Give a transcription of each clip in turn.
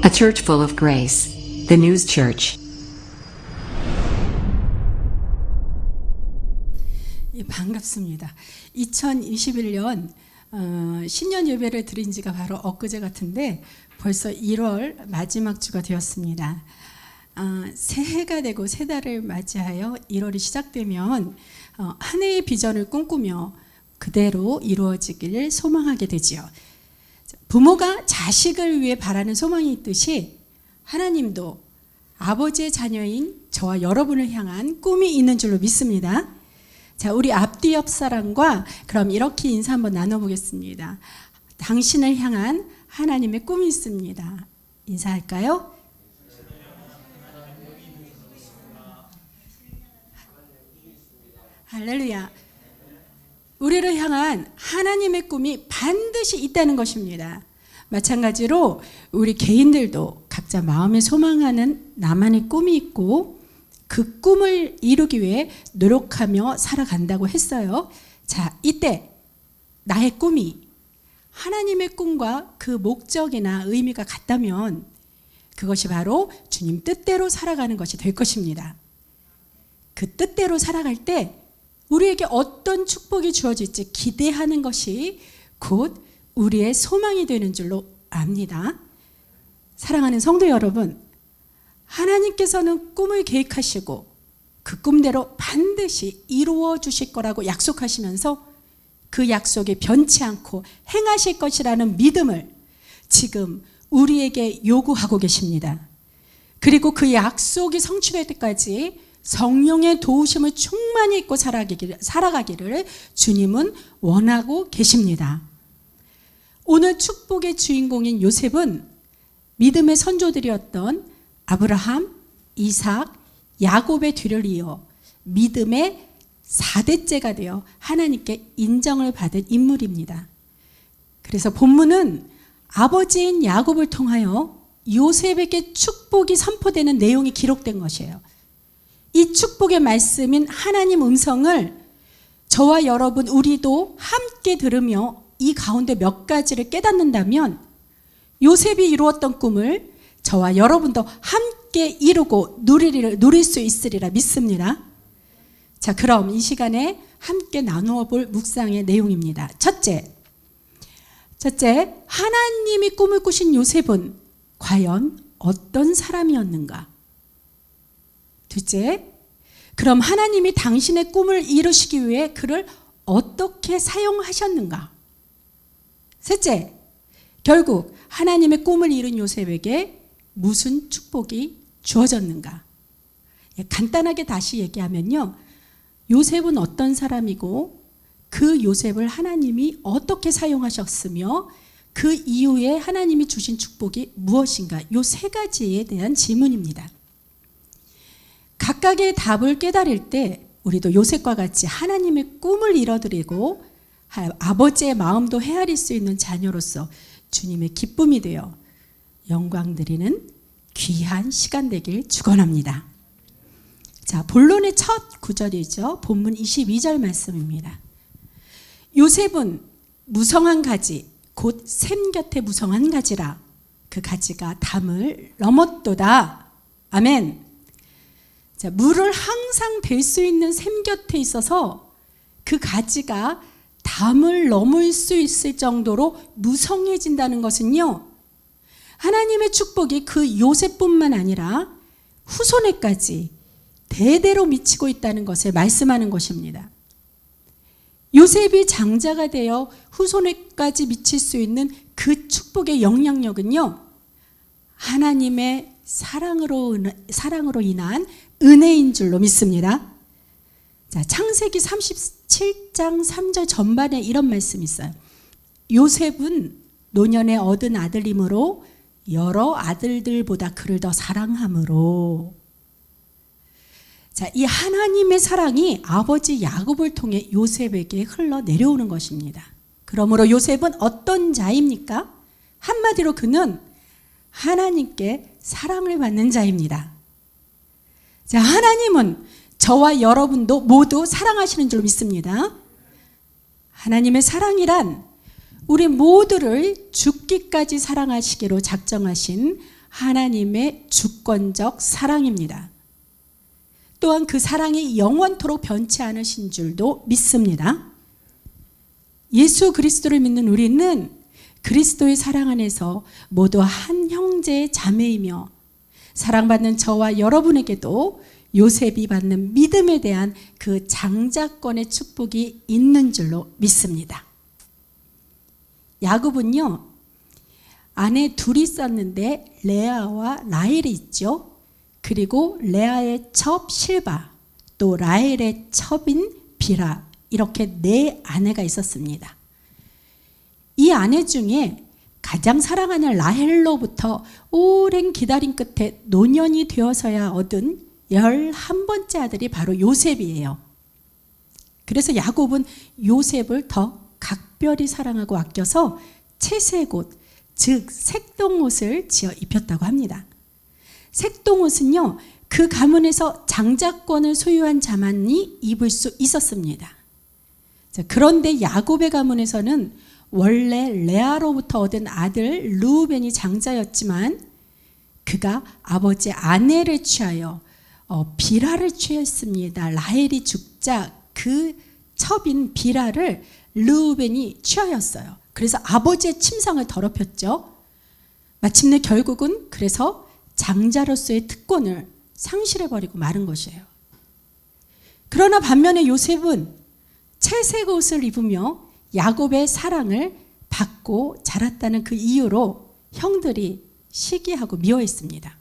A church full of grace. The News Church. 반갑습니다. 2021년 신년 예배를 드린 지가 바로 엊그제 같은데 벌써 1월 마지막 주가 되었습니다. 새해가 되고 새 달을 맞이하여 1월이 시작되면 한 해의 비전을 꿈꾸며 그대로 이루어지기를 소망하게 되지요. 부모가 자식을 위해 바라는 소망이 있듯이 하나님도 아버지의 자녀인 저와 여러분을 향한 꿈이 있는 줄로 믿습니다. 자, 우리 앞뒤 옆 사람과 그럼 이렇게 인사 한번 나눠보겠습니다. 당신을 향한 하나님의 꿈이 있습니다. 인사할까요? 할렐루야. 우리를 향한 하나님의 꿈이 반드시 있다는 것입니다. 마찬가지로 우리 개인들도 각자 마음에 소망하는 나만의 꿈이 있고 그 꿈을 이루기 위해 노력하며 살아간다고 했어요. 자, 이때 나의 꿈이 하나님의 꿈과 그 목적이나 의미가 같다면 그것이 바로 주님 뜻대로 살아가는 것이 될 것입니다. 그 뜻대로 살아갈 때 우리에게 어떤 축복이 주어질지 기대하는 것이 곧 우리의 소망이 되는 줄로 압니다. 사랑하는 성도 여러분, 하나님께서는 꿈을 계획하시고 그 꿈대로 반드시 이루어 주실 거라고 약속하시면서 그 약속에 변치 않고 행하실 것이라는 믿음을 지금 우리에게 요구하고 계십니다. 그리고 그 약속이 성취될 때까지 성령의 도우심을 충만히 입고 살아가기를 주님은 원하고 계십니다. 오늘 축복의 주인공인 요셉은 믿음의 선조들이었던 아브라함, 이삭, 야곱의 뒤를 이어 믿음의 4대째가 되어 하나님께 인정을 받은 인물입니다. 그래서 본문은 아버지인 야곱을 통하여 요셉에게 축복이 선포되는 내용이 기록된 것이에요. 이 축복의 말씀인 하나님 음성을 저와 여러분 우리도 함께 들으며 이 가운데 몇 가지를 깨닫는다면 요셉이 이루었던 꿈을 저와 여러분도 함께 이루고 누릴 수 있으리라 믿습니다. 자, 그럼 이 시간에 함께 나누어 볼 묵상의 내용입니다. 첫째, 하나님이 꿈을 꾸신 요셉은 과연 어떤 사람이었는가? 둘째, 그럼 하나님이 당신의 꿈을 이루시기 위해 그를 어떻게 사용하셨는가? 셋째, 결국 하나님의 꿈을 이룬 요셉에게 무슨 축복이 주어졌는가? 간단하게 다시 얘기하면요, 요셉은 어떤 사람이고 그 요셉을 하나님이 어떻게 사용하셨으며 그 이후에 하나님이 주신 축복이 무엇인가? 이 세 가지에 대한 질문입니다. 각각의 답을 깨달을 때 우리도 요셉과 같이 하나님의 꿈을 이뤄드리고 아버지의 마음도 헤아릴 수 있는 자녀로서 주님의 기쁨이 되어 영광 드리는 귀한 시간 되길 축원합니다. 자, 본론의 첫 구절이죠. 본문 22절 말씀입니다. 요셉은 무성한 가지 곧 샘 곁에 무성한 가지라 그 가지가 담을 넘었도다. 아멘. 자, 물을 항상 댈 수 있는 샘 곁에 있어서 그 가지가 담을 넘을 수 있을 정도로 무성해진다는 것은요, 하나님의 축복이 그 요셉뿐만 아니라 후손에까지 대대로 미치고 있다는 것을 말씀하는 것입니다. 요셉이 장자가 되어 후손에까지 미칠 수 있는 그 축복의 영향력은요, 하나님의 사랑으로 인한 은혜인 줄로 믿습니다. 자, 창세기 37장 3절 전반에 이런 말씀이 있어요. 요셉은 노년에 얻은 아들이므로 여러 아들들보다 그를 더 사랑함으로. 자, 이 하나님의 사랑이 아버지 야곱을 통해 요셉에게 흘러 내려오는 것입니다. 그러므로 요셉은 어떤 자입니까? 한마디로 그는 하나님께 사랑을 받는 자입니다. 자, 하나님은 저와 여러분도 모두 사랑하시는 줄 믿습니다. 하나님의 사랑이란 우리 모두를 죽기까지 사랑하시기로 작정하신 하나님의 주권적 사랑입니다. 또한 그 사랑이 영원토록 변치 않으신 줄도 믿습니다. 예수 그리스도를 믿는 우리는 그리스도의 사랑 안에서 모두 한 형제의 자매이며 사랑받는 저와 여러분에게도 요셉이 받는 믿음에 대한 그 장자권의 축복이 있는 줄로 믿습니다. 야곱은요, 아내 둘이 있었는데 레아와 라헬이 있죠. 그리고 레아의 첩 실바, 또 라헬의 첩인 비라, 이렇게 네 아내가 있었습니다. 이 아내 중에 가장 사랑하는 라헬로부터 오랜 기다림 끝에 노년이 되어서야 얻은 11번째 아들이 바로 요셉이에요. 그래서 야곱은 요셉을 더 각별히 사랑하고 아껴서 채색옷, 즉 색동옷을 지어 입혔다고 합니다. 색동옷은요, 그 가문에서 장자권을 소유한 자만이 입을 수 있었습니다. 그런데 야곱의 가문에서는 원래 레아로부터 얻은 아들 르우벤이 장자였지만 그가 아버지 아내를 취하여 비라를 취했습니다. 라헬이 죽자 그 첩인 비라를 르우벤이 취하였어요. 그래서 아버지의 침상을 더럽혔죠. 마침내 결국은 그래서 장자로서의 특권을 상실해버리고 마른 것이에요. 그러나 반면에 요셉은 채색 옷을 입으며 야곱의 사랑을 받고 자랐다는 그 이유로 형들이 시기하고 미워했습니다.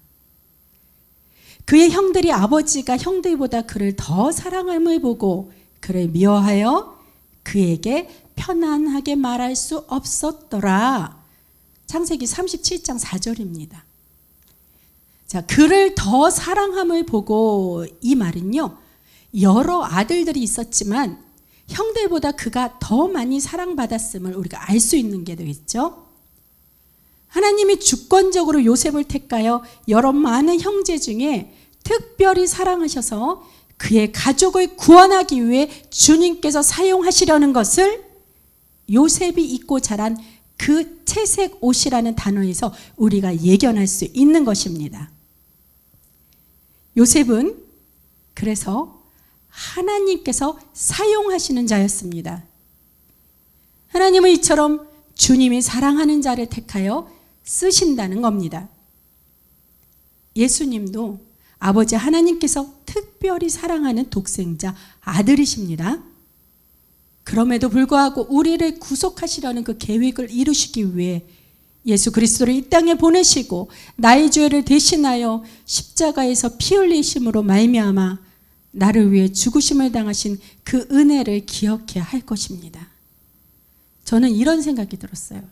그의 형들이 아버지가 형들보다 그를 더 사랑함을 보고 그를 미워하여 그에게 편안하게 말할 수 없었더라. 창세기 37장 4절입니다. 자, 그를 더 사랑함을 보고, 이 말은요, 여러 아들들이 있었지만 형들보다 그가 더 많이 사랑받았음을 우리가 알 수 있는 게 되겠죠. 하나님이 주권적으로 요셉을 택하여 여러 많은 형제 중에 특별히 사랑하셔서 그의 가족을 구원하기 위해 주님께서 사용하시려는 것을 요셉이 입고 자란 그 채색 옷이라는 단어에서 우리가 예견할 수 있는 것입니다. 요셉은 그래서 하나님께서 사용하시는 자였습니다. 하나님은 이처럼 주님이 사랑하는 자를 택하여 쓰신다는 겁니다. 예수님도 아버지 하나님께서 특별히 사랑하는 독생자 아들이십니다. 그럼에도 불구하고 우리를 구속하시려는 그 계획을 이루시기 위해 예수 그리스도를 이 땅에 보내시고 나의 죄를 대신하여 십자가에서 피 흘리심으로 말미암아 나를 위해 죽으심을 당하신 그 은혜를 기억해야 할 것입니다. 저는 이런 생각이 들었어요.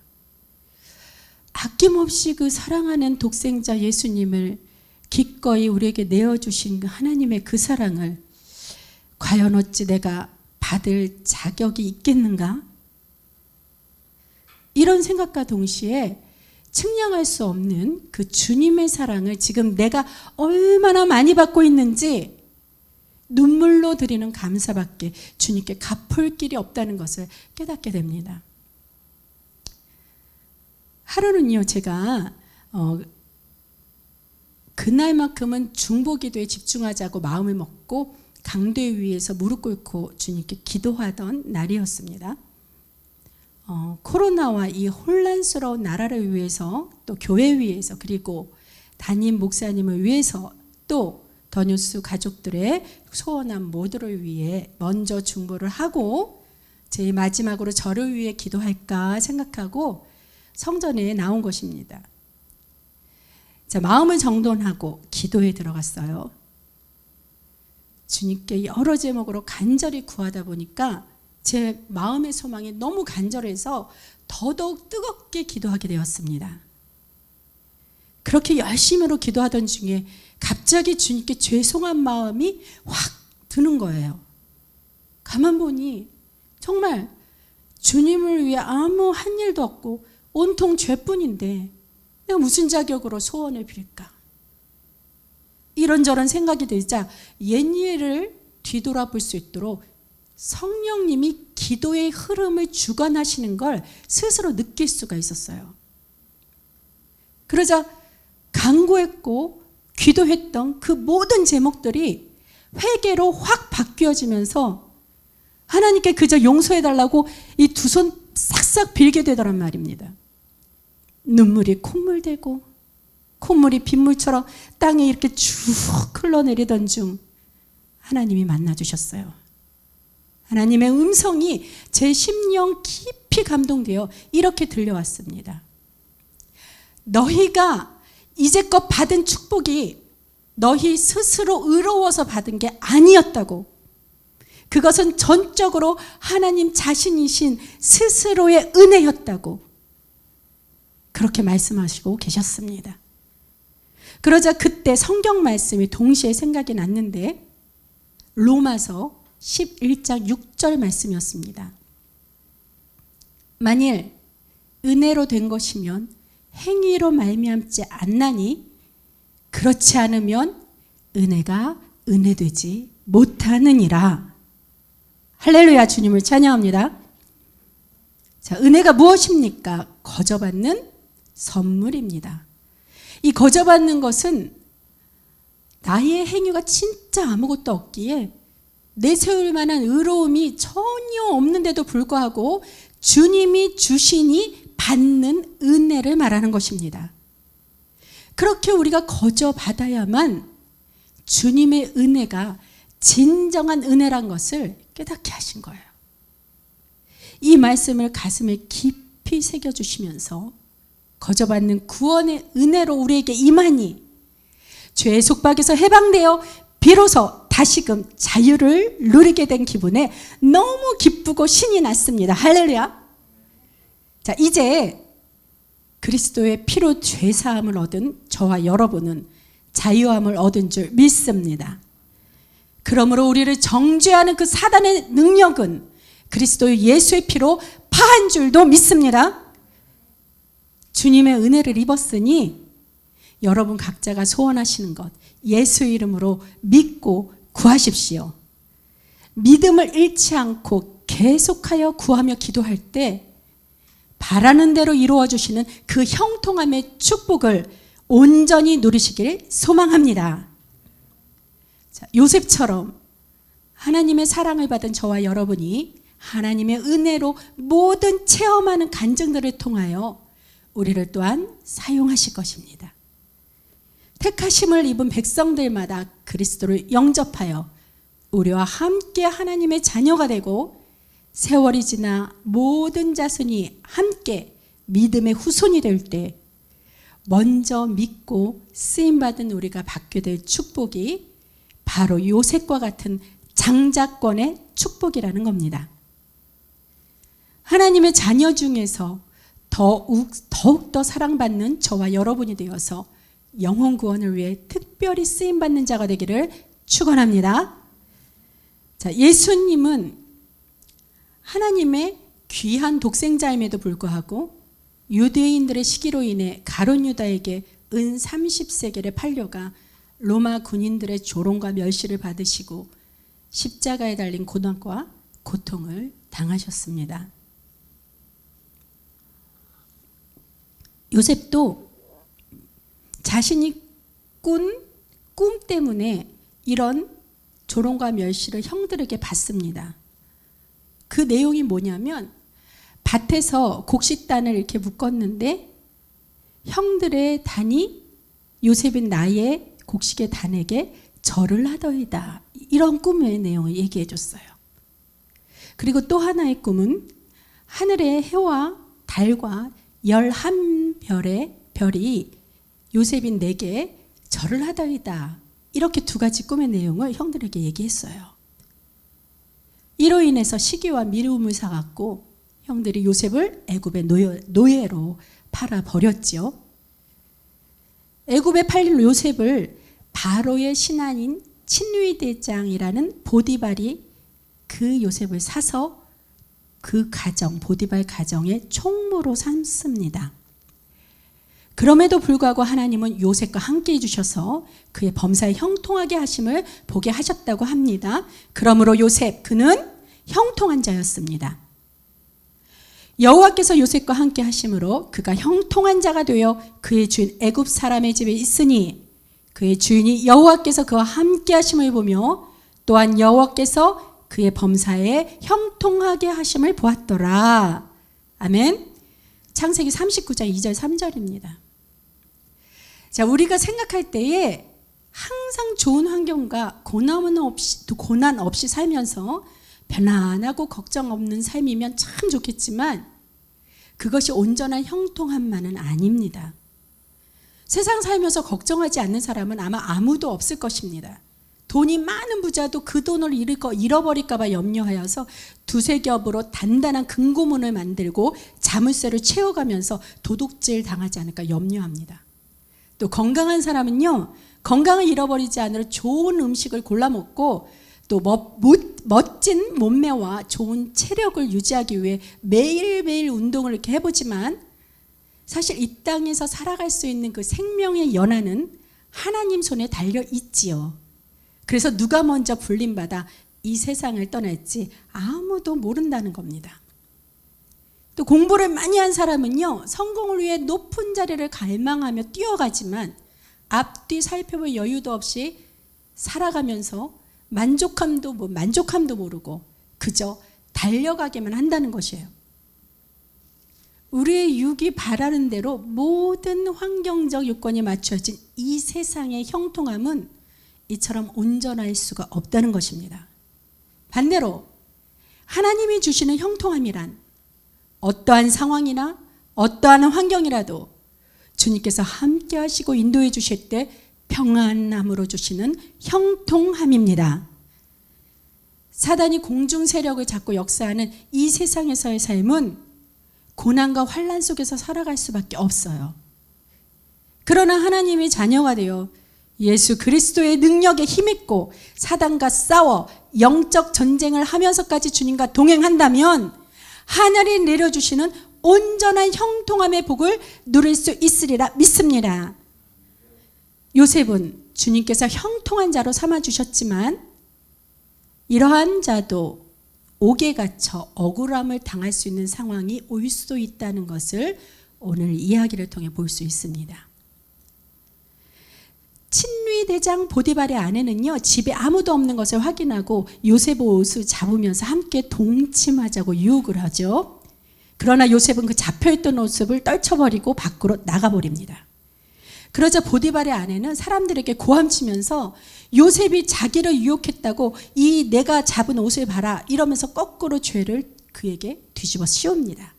아낌없이 그 사랑하는 독생자 예수님을 기꺼이 우리에게 내어주신 하나님의 그 사랑을 과연 어찌 내가 받을 자격이 있겠는가? 이런 생각과 동시에 측량할 수 없는 그 주님의 사랑을 지금 내가 얼마나 많이 받고 있는지 눈물로 드리는 감사밖에 주님께 갚을 길이 없다는 것을 깨닫게 됩니다. 하루는요, 제가 그날만큼은 중보기도에 집중하자고 마음을 먹고 강대 위에서 무릎 꿇고 주님께 기도하던 날이었습니다. 코로나와 이 혼란스러운 나라를 위해서, 또 교회 위해서, 그리고 담임 목사님을 위해서, 또 더뉴스 가족들의 소원한 모두를 위해 먼저 중보를 하고 제일 마지막으로 저를 위해 기도할까 생각하고 성전에 나온 것입니다. 자, 마음을 정돈하고 기도에 들어갔어요. 주님께 여러 제목으로 간절히 구하다 보니까 제 마음의 소망이 너무 간절해서 더더욱 뜨겁게 기도하게 되었습니다. 그렇게 열심히로 기도하던 중에 갑자기 주님께 죄송한 마음이 확 드는 거예요. 가만 보니 정말 주님을 위해 아무 한 일도 없고 온통 죄뿐인데 내가 무슨 자격으로 소원을 빌까? 이런저런 생각이 들자 옛일을 뒤돌아볼 수 있도록 성령님이 기도의 흐름을 주관하시는 걸 스스로 느낄 수가 있었어요. 그러자 간구했고 기도했던 그 모든 제목들이 회개로 확 바뀌어지면서 하나님께 그저 용서해달라고 이 두 손 싹싹 빌게 되더란 말입니다. 눈물이 콧물 되고 콧물이 빗물처럼 땅에 이렇게 쭉 흘러내리던 중 하나님이 만나주셨어요. 하나님의 음성이 제 심령 깊이 감동되어 이렇게 들려왔습니다. 너희가 이제껏 받은 축복이 너희 스스로 의로워서 받은 게 아니었다고. 그것은 전적으로 하나님 자신이신 스스로의 은혜였다고. 그렇게 말씀하시고 계셨습니다. 그러자 그때 성경 말씀이 동시에 생각이 났는데 로마서 11장 6절 말씀이었습니다. 만일 은혜로 된 것이면 행위로 말미암지 않나니 그렇지 않으면 은혜가 은혜되지 못하느니라. 할렐루야, 주님을 찬양합니다. 자, 은혜가 무엇입니까? 거저받는 선물입니다. 이 거저받는 것은 나의 행위가 진짜 아무것도 없기에 내세울 만한 의로움이 전혀 없는데도 불구하고 주님이 주시니 받는 은혜를 말하는 것입니다. 그렇게 우리가 거저 받아야만 주님의 은혜가 진정한 은혜란 것을 깨닫게 하신 거예요. 이 말씀을 가슴에 깊이 새겨주시면서 거저받는 구원의 은혜로 우리에게 임하니 죄의 속박에서 해방되어 비로소 다시금 자유를 누리게 된 기분에 너무 기쁘고 신이 났습니다. 할렐루야. 자, 이제 그리스도의 피로 죄사함을 얻은 저와 여러분은 자유함을 얻은 줄 믿습니다. 그러므로 우리를 정죄하는 그 사단의 능력은 그리스도의 예수의 피로 파한 줄도 믿습니다. 주님의 은혜를 입었으니 여러분 각자가 소원하시는 것 예수 이름으로 믿고 구하십시오. 믿음을 잃지 않고 계속하여 구하며 기도할 때 바라는 대로 이루어 주시는 그 형통함의 축복을 온전히 누리시길 소망합니다. 자, 요셉처럼 하나님의 사랑을 받은 저와 여러분이 하나님의 은혜로 모든 체험하는 간증들을 통하여 우리를 또한 사용하실 것입니다. 택하심을 입은 백성들마다 그리스도를 영접하여 우리와 함께 하나님의 자녀가 되고 세월이 지나 모든 자손이 함께 믿음의 후손이 될 때 먼저 믿고 쓰임받은 우리가 받게 될 축복이 바로 요셉과 같은 장자권의 축복이라는 겁니다. 하나님의 자녀 중에서 더욱더 사랑받는 저와 여러분이 되어서 영혼 구원을 위해 특별히 쓰임받는 자가 되기를 축원합니다. 자, 예수님은 하나님의 귀한 독생자임에도 불구하고 유대인들의 시기로 인해 가룟 유다에게 은 30세겔에 팔려가 로마 군인들의 조롱과 멸시를 받으시고 십자가에 달린 고난과 고통을 당하셨습니다. 요셉도 자신이 꾼 꿈 때문에 이런 조롱과 멸시를 형들에게 받습니다. 그 내용이 뭐냐면 밭에서 곡식단을 이렇게 묶었는데 형들의 단이 요셉인 나의 곡식의 단에게 절을 하더이다. 이런 꿈의 내용을 얘기해 줬어요. 그리고 또 하나의 꿈은 하늘의 해와 달과 11별의 별이 요셉인 내게 절을 하더이다. 이렇게 두 가지 꿈의 내용을 형들에게 얘기했어요. 이로 인해서 시기와 미움을 사갖고 형들이 요셉을 애굽의 노예로 팔아버렸지요. 애굽에 팔린 요셉을 바로의 신하인 친위 대장이라는 보디발이 그 요셉을 사서 그 가정, 보디발 가정의 총무로 삼습니다. 그럼에도 불구하고 하나님은 요셉과 함께 해주셔서 그의 범사에 형통하게 하심을 보게 하셨다고 합니다. 그러므로 요셉, 그는 형통한 자였습니다. 여호와께서 요셉과 함께 하심으로 그가 형통한 자가 되어 그의 주인 애굽 사람의 집에 있으니 그의 주인이 여호와께서 그와 함께 하심을 보며 또한 여호와께서 그의 범사에 형통하게 하심을 보았더라. 아멘. 창세기 39장 2절 3절입니다. 자, 우리가 생각할 때에 항상 좋은 환경과 고난 없이 살면서 편안하고 걱정 없는 삶이면 참 좋겠지만 그것이 온전한 형통함만은 아닙니다. 세상 살면서 걱정하지 않는 사람은 아마 아무도 없을 것입니다. 돈이 많은 부자도 그 돈을 잃어버릴까 봐 염려하여서 두세 겹으로 단단한 금고문을 만들고 자물쇠를 채워가면서 도둑질 당하지 않을까 염려합니다. 또 건강한 사람은요, 건강을 잃어버리지 않으려 좋은 음식을 골라 먹고 또 멋진 몸매와 좋은 체력을 유지하기 위해 매일매일 운동을 이렇게 해보지만 사실 이 땅에서 살아갈 수 있는 그 생명의 연한은 하나님 손에 달려 있지요. 그래서 누가 먼저 불림받아 이 세상을 떠날지 아무도 모른다는 겁니다. 또 공부를 많이 한 사람은요, 성공을 위해 높은 자리를 갈망하며 뛰어가지만 앞뒤 살펴볼 여유도 없이 살아가면서 만족함도 모르고 그저 달려가기만 한다는 것이에요. 우리의 육이 바라는 대로 모든 환경적 요건이 맞춰진 이 세상의 형통함은 이처럼 온전할 수가 없다는 것입니다. 반대로 하나님이 주시는 형통함이란 어떠한 상황이나 어떠한 환경이라도 주님께서 함께 하시고 인도해 주실 때 평안함으로 주시는 형통함입니다. 사단이 공중 세력을 잡고 역사하는 이 세상에서의 삶은 고난과 환난 속에서 살아갈 수밖에 없어요. 그러나 하나님의 자녀가 되어 예수 그리스도의 능력에 힘입고 사단과 싸워 영적 전쟁을 하면서까지 주님과 동행한다면 하늘이 내려주시는 온전한 형통함의 복을 누릴 수 있으리라 믿습니다. 요셉은 주님께서 형통한 자로 삼아주셨지만 이러한 자도 옥에 갇혀 억울함을 당할 수 있는 상황이 올 수도 있다는 것을 오늘 이야기를 통해 볼 수 있습니다. 친위대장 보디발의 아내는요, 집에 아무도 없는 것을 확인하고 요셉의 옷을 잡으면서 함께 동침하자고 유혹을 하죠. 그러나 요셉은 그 잡혀있던 옷을 떨쳐버리고 밖으로 나가버립니다. 그러자 보디발의 아내는 사람들에게 고함치면서 요셉이 자기를 유혹했다고 이 내가 잡은 옷을 봐라 이러면서 거꾸로 죄를 그에게 뒤집어 씌웁니다.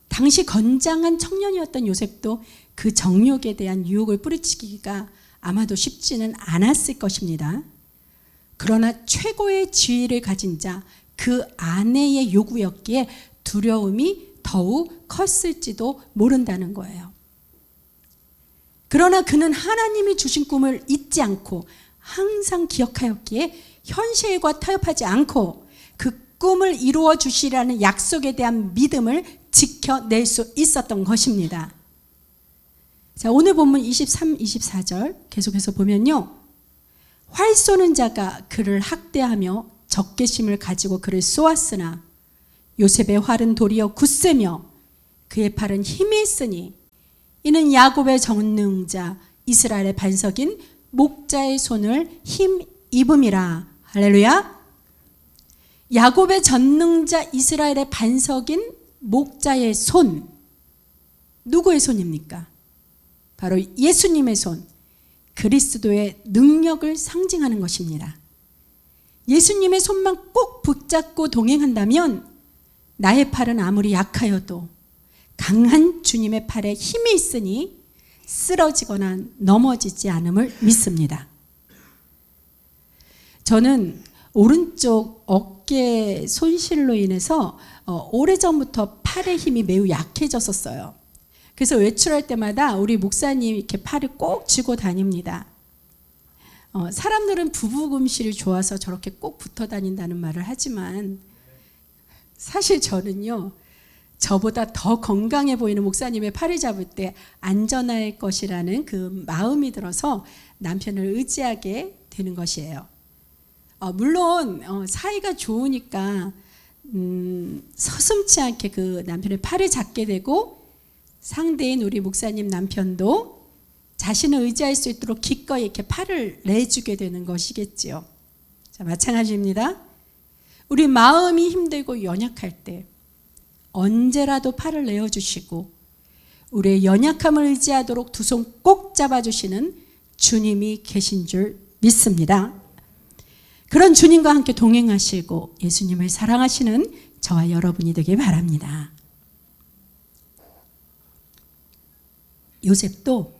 당시 건장한 청년이었던 요셉도 그 정욕에 대한 유혹을 뿌리치기가 아마도 쉽지는 않았을 것입니다. 그러나 최고의 지위를 가진 자, 그 아내의 요구였기에 두려움이 더욱 컸을지도 모른다는 거예요. 그러나 그는 하나님이 주신 꿈을 잊지 않고 항상 기억하였기에 현실과 타협하지 않고 그 꿈을 이루어 주시라는 약속에 대한 믿음을 지켜낼 수 있었던 것입니다. 자, 오늘 본문 23, 24절 계속해서 보면요, 활 쏘는 자가 그를 학대하며 적개심을 가지고 그를 쏘았으나 요셉의 활은 도리어 굳세며 그의 팔은 힘이 있으니 이는 야곱의 전능자 이스라엘의 반석인 목자의 손을 힘입음이라. 할렐루야. 야곱의 전능자 이스라엘의 반석인 목자의 손, 누구의 손입니까? 바로 예수님의 손, 그리스도의 능력을 상징하는 것입니다. 예수님의 손만 꼭 붙잡고 동행한다면 나의 팔은 아무리 약하여도 강한 주님의 팔에 힘이 있으니 쓰러지거나 넘어지지 않음을 믿습니다. 저는 오른쪽 어깨 손실로 인해서 오래전부터 팔의 힘이 매우 약해졌었어요. 그래서 외출할 때마다 우리 목사님 이렇게 팔을 꼭 쥐고 다닙니다. 사람들은 부부금실이 좋아서 저렇게 꼭 붙어 다닌다는 말을 하지만 사실 저는요, 저보다 더 건강해 보이는 목사님의 팔을 잡을 때 안전할 것이라는 그 마음이 들어서 남편을 의지하게 되는 것이에요. 물론 사이가 좋으니까 서슴지 않게 그 남편의 팔을 잡게 되고 상대인 우리 목사님 남편도 자신을 의지할 수 있도록 기꺼이 이렇게 팔을 내주게 되는 것이겠지요. 자, 마찬가지입니다. 우리 마음이 힘들고 연약할 때 언제라도 팔을 내어주시고 우리의 연약함을 의지하도록 두 손 꼭 잡아주시는 주님이 계신 줄 믿습니다. 그런 주님과 함께 동행하시고 예수님을 사랑하시는 저와 여러분이 되길 바랍니다. 요셉도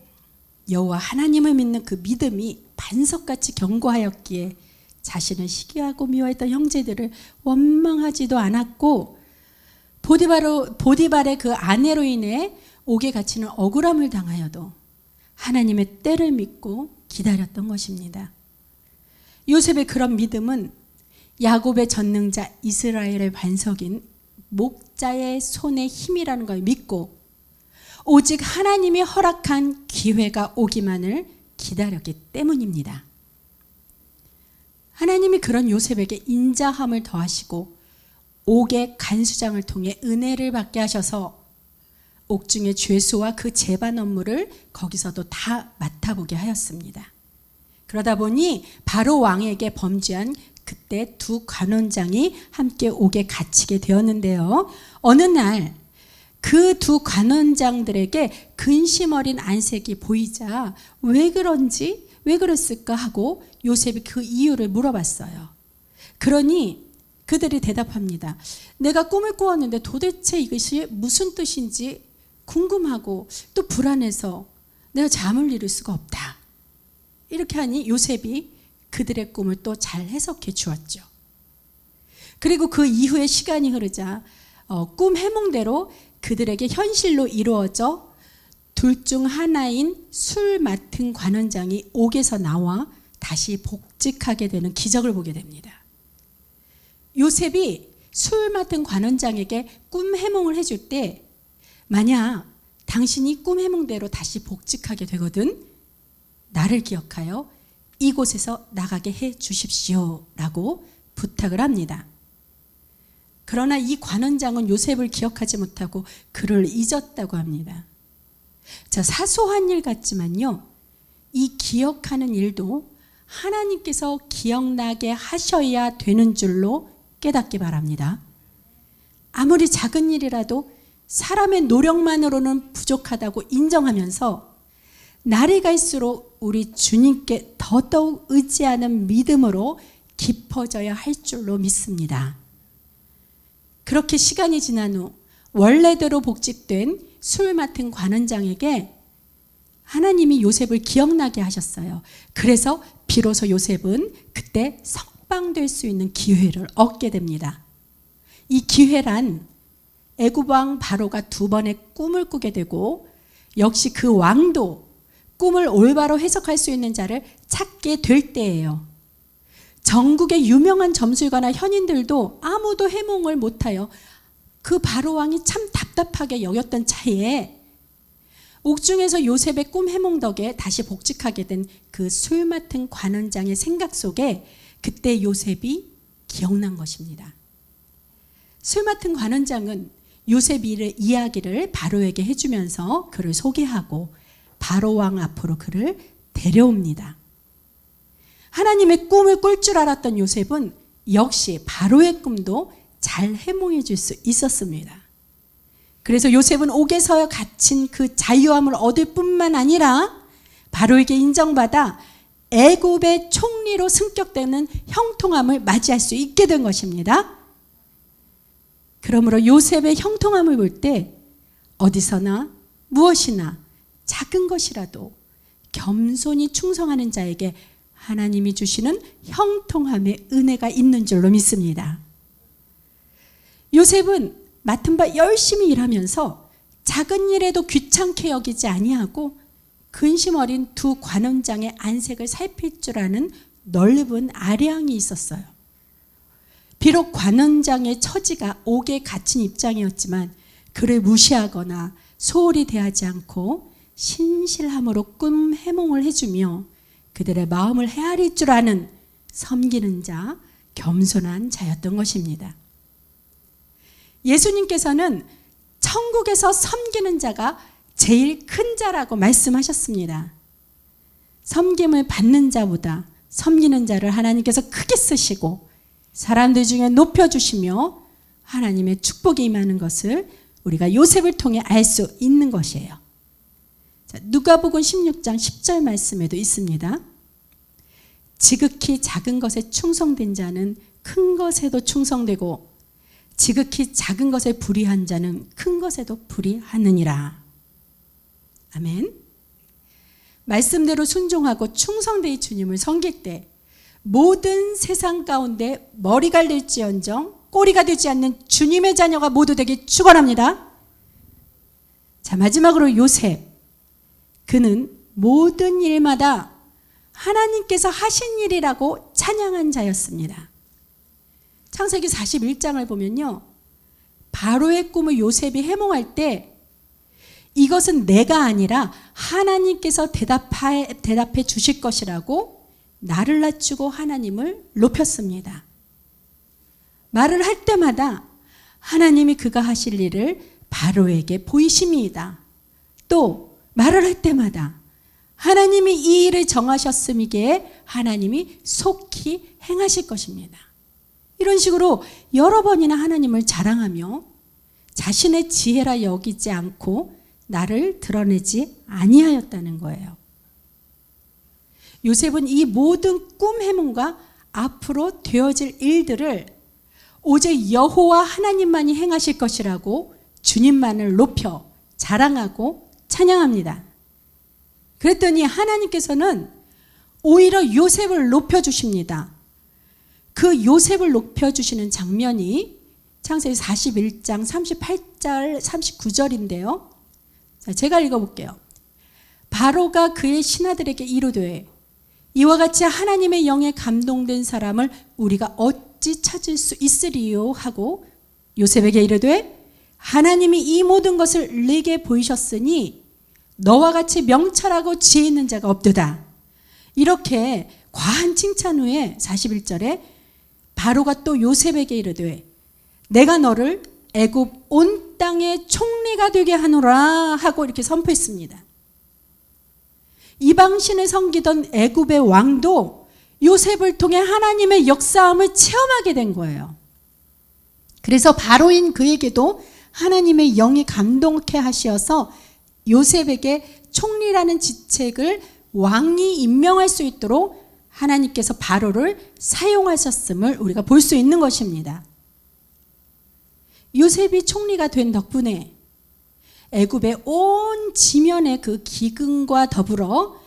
여호와 하나님을 믿는 그 믿음이 반석같이 견고하였기에 자신을 시기하고 미워했던 형제들을 원망하지도 않았고 보디발의 그 아내로 인해 옥에 갇히는 억울함을 당하여도 하나님의 때를 믿고 기다렸던 것입니다. 요셉의 그런 믿음은 야곱의 전능자 이스라엘의 반석인 목자의 손의 힘이라는 걸 믿고 오직 하나님이 허락한 기회가 오기만을 기다렸기 때문입니다. 하나님이 그런 요셉에게 인자함을 더하시고 옥의 간수장을 통해 은혜를 받게 하셔서 옥중의 죄수와 그 재반 업무를 거기서도 다 맡아보게 하였습니다. 그러다 보니 바로 왕에게 범죄한 그때 두 관원장이 함께 옥에 갇히게 되었는데요. 어느 날 그 두 관원장들에게 근심 어린 안색이 보이자 왜 그랬을까 하고 요셉이 그 이유를 물어봤어요. 그러니 그들이 대답합니다. 내가 꿈을 꾸었는데 도대체 이것이 무슨 뜻인지 궁금하고 또 불안해서 내가 잠을 이룰 수가 없다. 이렇게 하니 요셉이 그들의 꿈을 또 잘 해석해 주었죠. 그리고 그 이후에 시간이 흐르자 꿈 해몽대로 그들에게 현실로 이루어져 둘 중 하나인 술 맡은 관원장이 옥에서 나와 다시 복직하게 되는 기적을 보게 됩니다. 요셉이 술 맡은 관원장에게 꿈 해몽을 해줄 때 만약 당신이 꿈 해몽대로 다시 복직하게 되거든 나를 기억하여 이곳에서 나가게 해 주십시오 라고 부탁을 합니다. 그러나 이 관원장은 요셉을 기억하지 못하고 그를 잊었다고 합니다. 자, 사소한 일 같지만요, 이 기억하는 일도 하나님께서 기억나게 하셔야 되는 줄로 깨닫기 바랍니다. 아무리 작은 일이라도 사람의 노력만으로는 부족하다고 인정하면서 날이 갈수록 우리 주님께 더더욱 의지하는 믿음으로 깊어져야 할 줄로 믿습니다. 그렇게 시간이 지난 후 원래대로 복직된 술 맡은 관원장에게 하나님이 요셉을 기억나게 하셨어요. 그래서 비로소 요셉은 그때 석방될 수 있는 기회를 얻게 됩니다. 이 기회란 애굽 왕 바로가 두 번의 꿈을 꾸게 되고 역시 그 왕도 꿈을 올바로 해석할 수 있는 자를 찾게 될 때예요. 전국의 유명한 점술가나 현인들도 아무도 해몽을 못하여 그 바로 왕이 참 답답하게 여겼던 차에 옥중에서 요셉의 꿈 해몽 덕에 다시 복직하게 된 그 술 맡은 관원장의 생각 속에 그때 요셉이 기억난 것입니다. 술 맡은 관원장은 요셉의 이야기를 바로에게 해주면서 그를 소개하고 바로 왕 앞으로 그를 데려옵니다. 하나님의 꿈을 꿀 줄 알았던 요셉은 역시 바로의 꿈도 잘 해몽해 줄 수 있었습니다. 그래서 요셉은 옥에서 갇힌 그 자유함을 얻을 뿐만 아니라 바로에게 인정받아 애굽의 총리로 승격되는 형통함을 맞이할 수 있게 된 것입니다. 그러므로 요셉의 형통함을 볼 때 어디서나 무엇이나 작은 것이라도 겸손히 충성하는 자에게 하나님이 주시는 형통함의 은혜가 있는 줄로 믿습니다. 요셉은 맡은 바 열심히 일하면서 작은 일에도 귀찮게 여기지 아니하고 근심 어린 두 관원장의 안색을 살필 줄 아는 넓은 아량이 있었어요. 비록 관원장의 처지가 옥에 갇힌 입장이었지만 그를 무시하거나 소홀히 대하지 않고 신실함으로 꿈 해몽을 해주며 그들의 마음을 헤아릴 줄 아는 섬기는 자, 겸손한 자였던 것입니다. 예수님께서는 천국에서 섬기는 자가 제일 큰 자라고 말씀하셨습니다. 섬김을 받는 자보다 섬기는 자를 하나님께서 크게 쓰시고 사람들 중에 높여주시며 하나님의 축복이 임하는 것을 우리가 요셉을 통해 알 수 있는 것이에요. 자, 누가복음 16장 10절 말씀에도 있습니다. 지극히 작은 것에 충성된 자는 큰 것에도 충성되고 지극히 작은 것에 불의한 자는 큰 것에도 불의하느니라. 아멘. 말씀대로 순종하고 충성되이 주님을 섬길 때 모든 세상 가운데 머리가 될지언정 꼬리가 되지 않는 주님의 자녀가 모두 되길 축원합니다. 자, 마지막으로 요셉. 그는 모든 일마다 하나님께서 하신 일이라고 찬양한 자였습니다. 창세기 41장을 보면요, 바로의 꿈을 요셉이 해몽할 때 이것은 내가 아니라 하나님께서 대답해 주실 것이라고 나를 낮추고 하나님을 높였습니다. 말을 할 때마다 하나님이 그가 하실 일을 바로에게 보이심이이다. 또 말을 할 때마다 하나님이 이 일을 정하셨음이기에 하나님이 속히 행하실 것입니다. 이런 식으로 여러 번이나 하나님을 자랑하며 자신의 지혜라 여기지 않고 나를 드러내지 아니하였다는 거예요. 요셉은 이 모든 꿈 해몽과 앞으로 되어질 일들을 오직 여호와 하나님만이 행하실 것이라고 주님만을 높여 자랑하고 찬양합니다. 그랬더니 하나님께서는 오히려 요셉을 높여주십니다. 그 요셉을 높여주시는 장면이 창세기 41장 38절 39절인데요. 제가 읽어볼게요. 바로가 그의 신하들에게 이르되 이와 같이 하나님의 영에 감동된 사람을 우리가 어찌 찾을 수 있으리요 하고 요셉에게 이르되 하나님이 이 모든 것을 네게 보이셨으니 너와 같이 명철하고 지혜 있는 자가 없도다. 이렇게 과한 칭찬 후에 41절에 바로가 또 요셉에게 이르되 내가 너를 애굽 온 땅의 총리가 되게 하노라 하고 이렇게 선포했습니다. 이방신을 섬기던 애굽의 왕도 요셉을 통해 하나님의 역사함을 체험하게 된 거예요. 그래서 바로인 그에게도 하나님의 영이 감동케 하시어서 요셉에게 총리라는 직책을 왕이 임명할 수 있도록 하나님께서 바로를 사용하셨음을 우리가 볼 수 있는 것입니다. 요셉이 총리가 된 덕분에 애굽의 온 지면의 그 기근과 더불어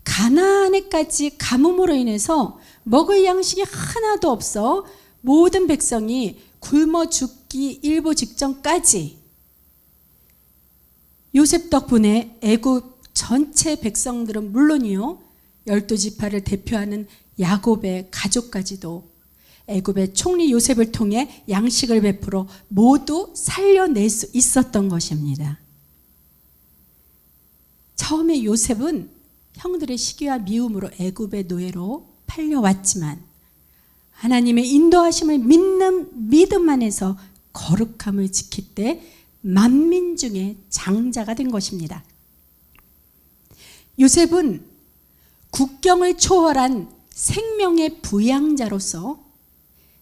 가나안에까지 가뭄으로 인해서 먹을 양식이 하나도 없어 모든 백성이 굶어 죽기 일보 직전까지 요셉 덕분에 애굽 전체 백성들은 물론이요 12지파를 대표하는 야곱의 가족까지도 애굽의 총리 요셉을 통해 양식을 베풀어 모두 살려낼 수 있었던 것입니다. 처음에 요셉은 형들의 시기와 미움으로 애굽의 노예로 팔려왔지만 하나님의 인도하심을 믿는 믿음 안에서 거룩함을 지킬 때 만민 중에 장자가 된 것입니다. 요셉은 국경을 초월한 생명의 부양자로서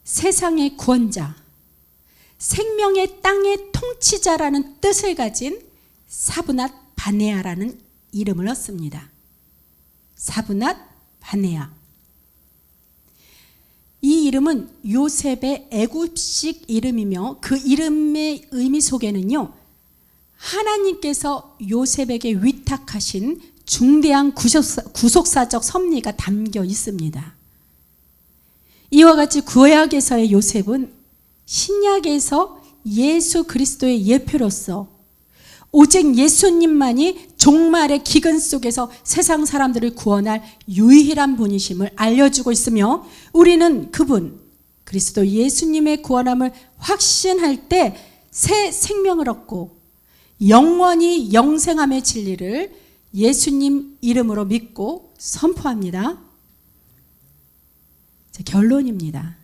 세상의 구원자, 생명의 땅의 통치자라는 뜻을 가진 사브낫 바네아라는 이름을 얻습니다. 사브낫 바네아. 이 이름은 요셉의 애굽식 이름이며 그 이름의 의미 속에는요, 하나님께서 요셉에게 위탁하신 중대한 구속사적 섭리가 담겨 있습니다. 이와 같이 구약에서의 요셉은 신약에서 예수 그리스도의 예표로서 오직 예수님만이 종말의 기근 속에서 세상 사람들을 구원할 유일한 분이심을 알려주고 있으며 우리는 그분 그리스도 예수님의 구원함을 확신할 때 새 생명을 얻고 영원히 영생함의 진리를 예수님 이름으로 믿고 선포합니다. 결론입니다.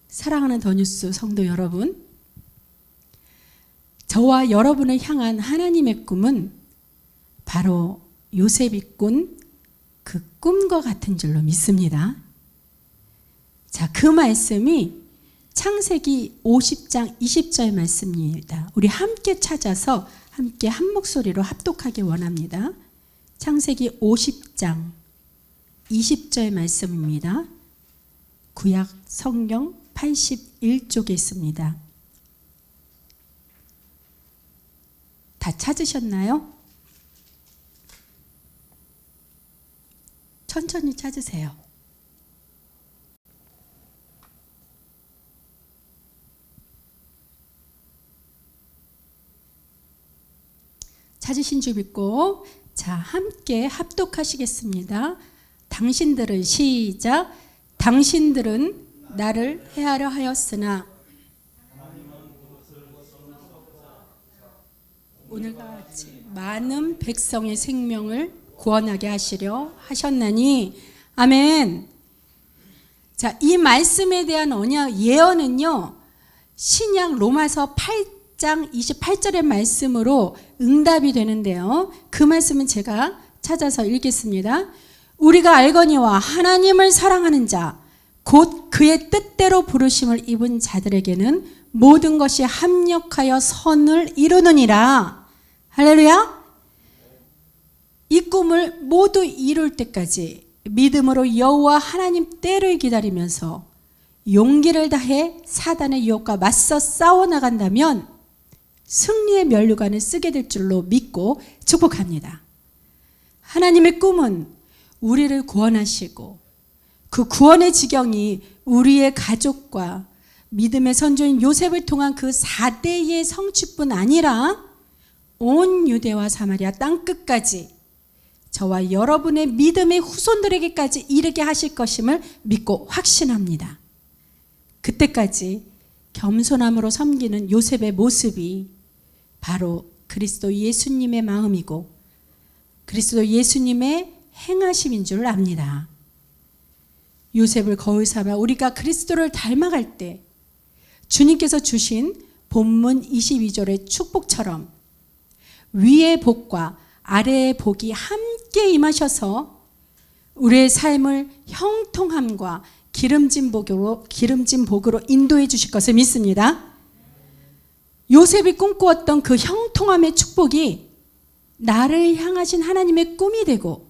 사랑하는 더뉴스 성도 여러분, 저와 여러분을 향한 하나님의 꿈은 바로 요셉이 꾼 그 꿈과 같은 줄로 믿습니다. 자, 그 말씀이 창세기 50장 20절 말씀입니다. 우리 함께 찾아서 함께 한 목소리로 합독하기 원합니다. 창세기 50장 20절 말씀입니다. 구약 성경 81쪽에 있습니다. 다 찾으셨나요? 천천히 찾으세요. 찾으신 줄 믿고 자, 함께 합독하시겠습니다. 당신들은 시작. 당신들은 나를 해하려 하였으나 오늘과 같이 많은 백성의 생명을 구원하게 하시려 하셨나니 아멘. 자, 이 말씀에 대한 언약 예언은요, 신약 로마서 8장 28절의 말씀으로 응답이 되는데요. 그 말씀은 제가 찾아서 읽겠습니다. 우리가 알거니와 하나님을 사랑하는 자 곧 그의 뜻대로 부르심을 입은 자들에게는 모든 것이 합력하여 선을 이루느니라. 할렐루야. 이 꿈을 모두 이룰 때까지 믿음으로 여호와 하나님 때를 기다리면서 용기를 다해 사단의 유혹과 맞서 싸워나간다면 승리의 면류관을 쓰게 될 줄로 믿고 축복합니다. 하나님의 꿈은 우리를 구원하시고 그 구원의 지경이 우리의 가족과 믿음의 선조인 요셉을 통한 그 4대의 성취뿐 아니라 온 유대와 사마리아 땅끝까지 저와 여러분의 믿음의 후손들에게까지 이르게 하실 것임을 믿고 확신합니다. 그때까지 겸손함으로 섬기는 요셉의 모습이 바로 그리스도 예수님의 마음이고 그리스도 예수님의 행하심인 줄 압니다. 요셉을 거울 삼아 우리가 그리스도를 닮아갈 때 주님께서 주신 본문 22절의 축복처럼 위의 복과 아래의 복이 함께 임하셔서 우리의 삶을 형통함과 기름진 복으로 인도해 주실 것을 믿습니다. 요셉이 꿈꾸었던 그 형통함의 축복이 나를 향하신 하나님의 꿈이 되고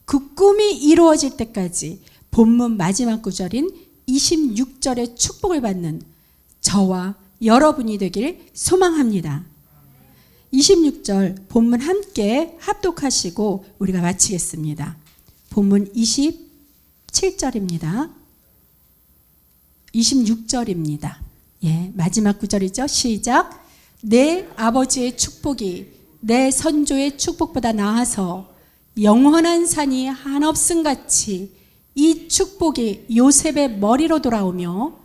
그 꿈이 이루어질 때까지 본문 마지막 구절인 26절의 축복을 받는 저와 여러분이 되길 소망합니다. 26절 본문 함께 합독하시고 우리가 마치겠습니다. 본문 27절입니다. 26절입니다. 예, 마지막 구절이죠. 시작. 내 아버지의 축복이 내 선조의 축복보다 나아서 영원한 산이 한없음 같이 이 축복이 요셉의 머리로 돌아오며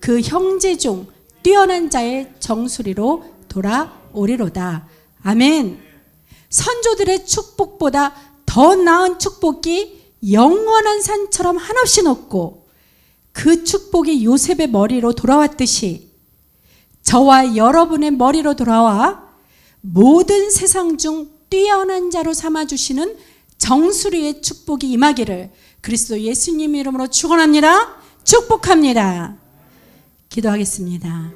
그 형제 중 뛰어난 자의 정수리로 돌아오리로다. 아멘. 선조들의 축복보다 더 나은 축복이 영원한 산처럼 한없이 높고 그 축복이 요셉의 머리로 돌아왔듯이 저와 여러분의 머리로 돌아와 모든 세상 중 뛰어난 자로 삼아주시는 정수리의 축복이 임하기를 그리스도 예수님 이름으로 축원합니다. 축복합니다. 기도하겠습니다.